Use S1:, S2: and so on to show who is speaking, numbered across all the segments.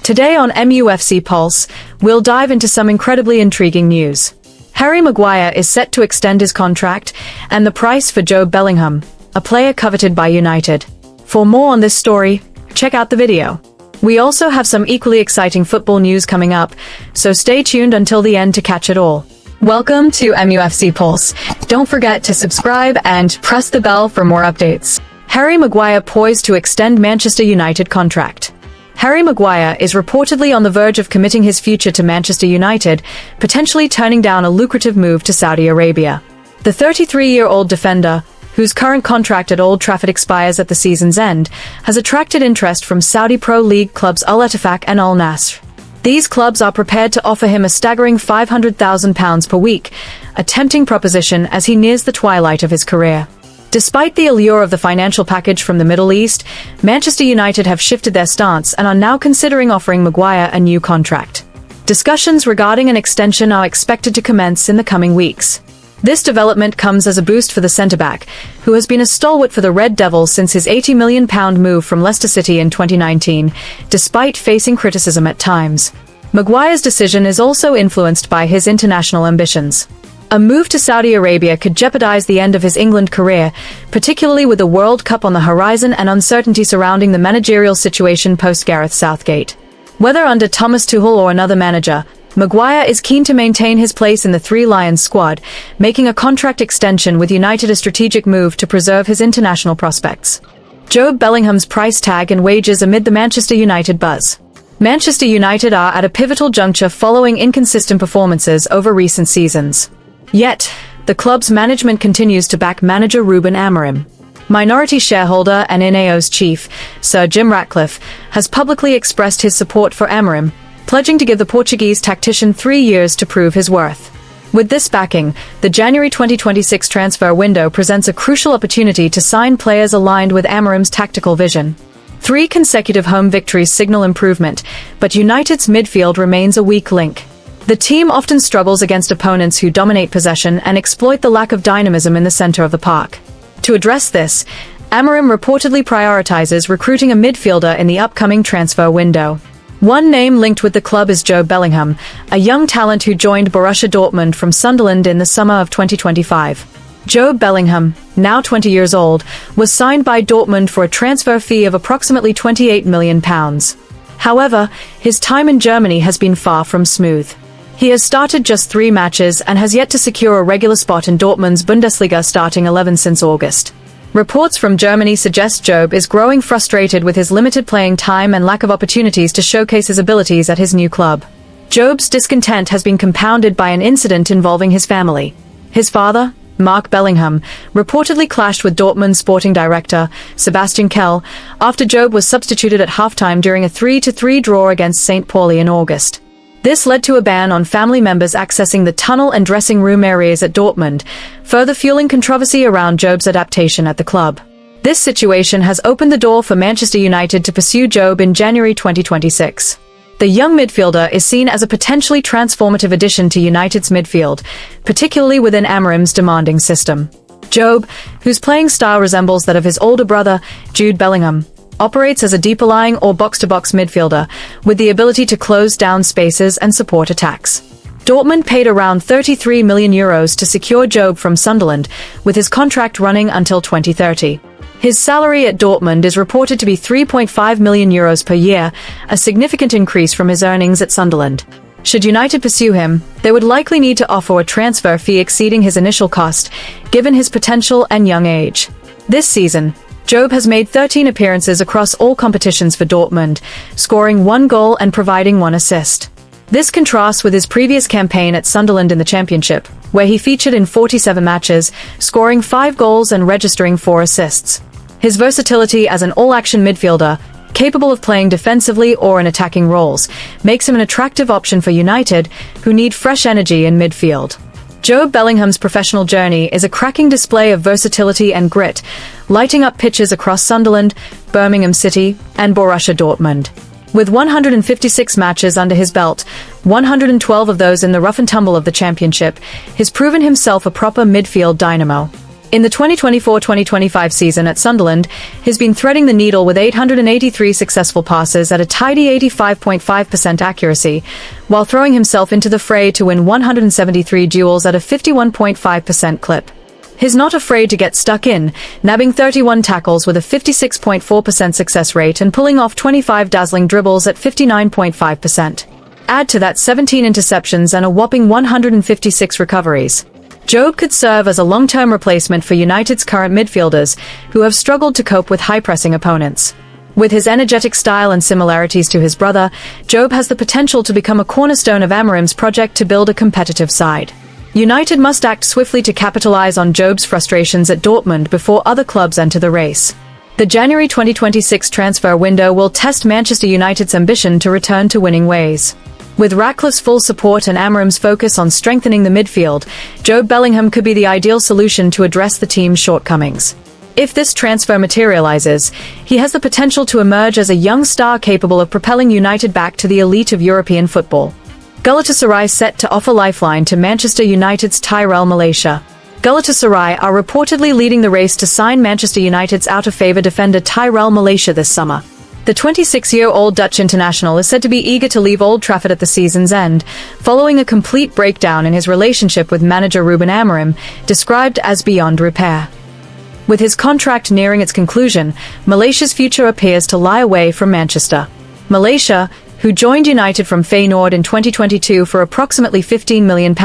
S1: Today on MUFC Pulse, we'll dive into some incredibly intriguing news. Harry Maguire is set to extend his contract, and the price for Jobe Bellingham, a player coveted by United. For more on this story, check out the video. We also have some equally exciting football news coming up, so stay tuned until the end to catch it all. Welcome to MUFC Pulse. Don't forget to subscribe and press the bell for more updates. Harry Maguire poised to extend Manchester United contract. Harry Maguire is reportedly on the verge of committing his future to Manchester United, potentially turning down a lucrative move to Saudi Arabia. The 33-year-old defender, whose current contract at Old Trafford expires at the season's end, has attracted interest from Saudi Pro League clubs Al Ettifaq and Al Nasr. These clubs are prepared to offer him a staggering £500,000 per week, a tempting proposition as he nears the twilight of his career. Despite the allure of the financial package from the Middle East, Manchester United have shifted their stance and are now considering offering Maguire a new contract. Discussions regarding an extension are expected to commence in the coming weeks. This development comes as a boost for the centre-back, who has been a stalwart for the Red Devils since his £80 million move from Leicester City in 2019, despite facing criticism at times. Maguire's decision is also influenced by his international ambitions. A move to Saudi Arabia could jeopardize the end of his England career, particularly with the World Cup on the horizon and uncertainty surrounding the managerial situation post-Gareth Southgate. Whether under Thomas Tuchel or another manager, Maguire is keen to maintain his place in the Three Lions squad, making a contract extension with United a strategic move to preserve his international prospects. Jobe Bellingham's price tag and wages amid the Manchester United buzz. Manchester United are at a pivotal juncture following inconsistent performances over recent seasons. Yet, the club's management continues to back manager Ruben Amorim. Minority shareholder and Ineos chief, Sir Jim Ratcliffe, has publicly expressed his support for Amorim, pledging to give the Portuguese tactician 3 years to prove his worth. With this backing, the January 2026 transfer window presents a crucial opportunity to sign players aligned with Amorim's tactical vision. 3 consecutive home victories signal improvement, but United's midfield remains a weak link. The team often struggles against opponents who dominate possession and exploit the lack of dynamism in the center of the park. To address this, Amorim reportedly prioritizes recruiting a midfielder in the upcoming transfer window. One name linked with the club is Jobe Bellingham, a young talent who joined Borussia Dortmund from Sunderland in the summer of 2025. Jobe Bellingham, now 20 years old, was signed by Dortmund for a transfer fee of approximately £28 million. However, his time in Germany has been far from smooth. He has started just 3 matches and has yet to secure a regular spot in Dortmund's Bundesliga starting 11 since August. Reports from Germany suggest Jobe is growing frustrated with his limited playing time and lack of opportunities to showcase his abilities at his new club. Jobe's discontent has been compounded by an incident involving his family. His father, Mark Bellingham, reportedly clashed with Dortmund sporting director Sebastian Kehl after Jobe was substituted at halftime during a 3-3 draw against St. Pauli in August. This led to a ban on family members accessing the tunnel and dressing room areas at Dortmund, further fueling controversy around Jobe's adaptation at the club. This situation has opened the door for Manchester United to pursue Jobe in January 2026. The young midfielder is seen as a potentially transformative addition to United's midfield, particularly within Amorim's demanding system. Jobe, whose playing style resembles that of his older brother, Jude Bellingham, operates as a deeper-lying or box-to-box midfielder, with the ability to close down spaces and support attacks. Dortmund paid around €33 million to secure Jobe from Sunderland, with his contract running until 2030. His salary at Dortmund is reported to be €3.5 million per year, a significant increase from his earnings at Sunderland. Should United pursue him, they would likely need to offer a transfer fee exceeding his initial cost, given his potential and young age. This season, Jobe has made 13 appearances across all competitions for Dortmund, scoring 1 goal and providing 1 assist. This contrasts with his previous campaign at Sunderland in the Championship, where he featured in 47 matches, scoring 5 goals and registering 4 assists. His versatility as an all-action midfielder, capable of playing defensively or in attacking roles, makes him an attractive option for United, who need fresh energy in midfield. Jobe Bellingham's professional journey is a cracking display of versatility and grit, lighting up pitches across Sunderland, Birmingham City, and Borussia Dortmund. With 156 matches under his belt, 112 of those in the rough and tumble of the Championship, he's proven himself a proper midfield dynamo. In the 2024-2025 season at Sunderland, he's been threading the needle with 883 successful passes at a tidy 85.5% accuracy, while throwing himself into the fray to win 173 duels at a 51.5% clip. He's not afraid to get stuck in, nabbing 31 tackles with a 56.4% success rate and pulling off 25 dazzling dribbles at 59.5%. Add to that 17 interceptions and a whopping 156 recoveries. Jobe could serve as a long-term replacement for United's current midfielders, who have struggled to cope with high-pressing opponents. With his energetic style and similarities to his brother, Jobe has the potential to become a cornerstone of Amorim's project to build a competitive side. United must act swiftly to capitalize on Jobe's frustrations at Dortmund before other clubs enter the race. The January 2026 transfer window will test Manchester United's ambition to return to winning ways. With Ratcliffe's full support and Amorim's focus on strengthening the midfield, Jobe Bellingham could be the ideal solution to address the team's shortcomings. If this transfer materializes, he has the potential to emerge as a young star capable of propelling United back to the elite of European football. Galatasaray set to offer lifeline to Manchester United's Tyrell Malacia. Galatasaray are reportedly leading the race to sign Manchester United's out-of-favour defender Tyrell Malacia this summer. The 26-year-old Dutch international is said to be eager to leave Old Trafford at the season's end, following a complete breakdown in his relationship with manager Ruben Amorim, described as beyond repair. With his contract nearing its conclusion, Malacia's future appears to lie away from Manchester. Malacia, who joined United from Feyenoord in 2022 for approximately £15 million,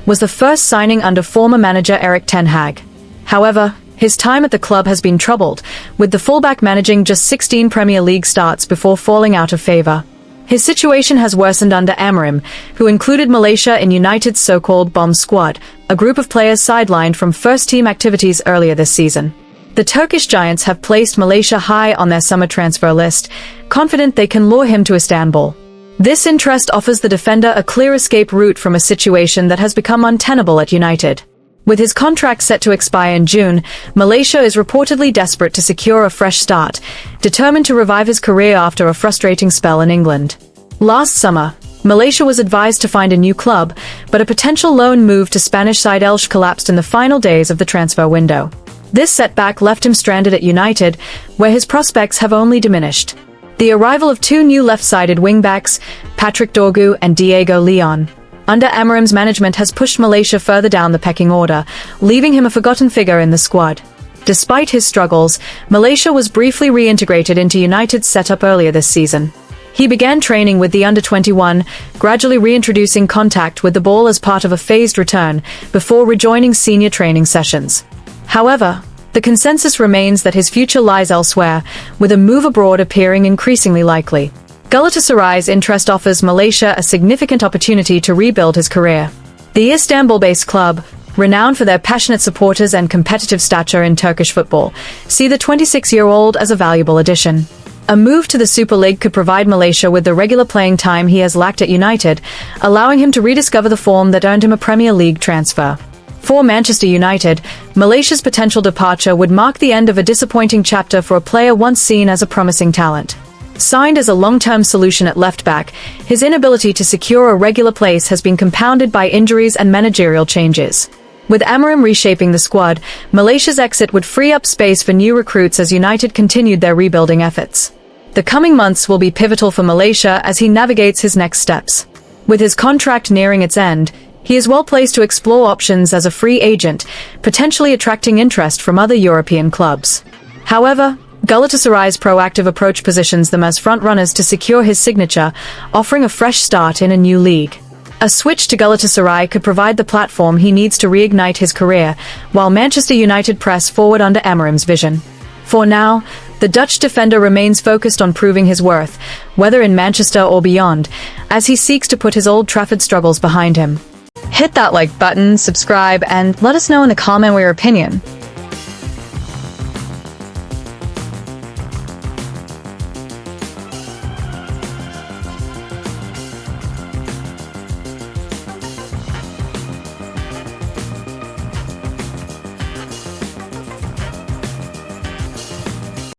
S1: was the first signing under former manager Erik ten Hag. However, his time at the club has been troubled, with the fullback managing just 16 Premier League starts before falling out of favour. His situation has worsened under Amorim, who included Malacia in United's so-called bomb squad, a group of players sidelined from first-team activities earlier this season. The Turkish giants have placed Malacia high on their summer transfer list, confident they can lure him to Istanbul. This interest offers the defender a clear escape route from a situation that has become untenable at United. With his contract set to expire in June, Malacia is reportedly desperate to secure a fresh start, determined to revive his career after a frustrating spell in England. Last summer, Malacia was advised to find a new club, but a potential loan move to Spanish side Elche collapsed in the final days of the transfer window. This setback left him stranded at United, where his prospects have only diminished. The arrival of two new left-sided wingbacks, Patrick Dorgu and Diego Leon, under Amorim's management has pushed Malacia further down the pecking order, leaving him a forgotten figure in the squad. Despite his struggles, Malacia was briefly reintegrated into United's setup earlier this season. He began training with the under-21, gradually reintroducing contact with the ball as part of a phased return, before rejoining senior training sessions. However, the consensus remains that his future lies elsewhere, with a move abroad appearing increasingly likely. Galatasaray's interest offers Malacia a significant opportunity to rebuild his career. The Istanbul-based club, renowned for their passionate supporters and competitive stature in Turkish football, see the 26-year-old as a valuable addition. A move to the Super League could provide Malacia with the regular playing time he has lacked at United, allowing him to rediscover the form that earned him a Premier League transfer. For Manchester United, Malacia's potential departure would mark the end of a disappointing chapter for a player once seen as a promising talent. Signed as a long-term solution at left-back, his inability to secure a regular place has been compounded by injuries and managerial changes. With Amorim reshaping the squad, Malacia's exit would free up space for new recruits as United continued their rebuilding efforts. The coming months will be pivotal for Malacia as he navigates his next steps. With his contract nearing its end, he is well placed to explore options as a free agent, potentially attracting interest from other European clubs. However, Galatasaray's proactive approach positions them as front-runners to secure his signature, offering a fresh start in a new league. A switch to Galatasaray could provide the platform he needs to reignite his career, while Manchester United press forward under Amorim's vision. For now, the Dutch defender remains focused on proving his worth, whether in Manchester or beyond, as he seeks to put his Old Trafford struggles behind him. Hit that like button, subscribe, and let us know in the comment your opinion.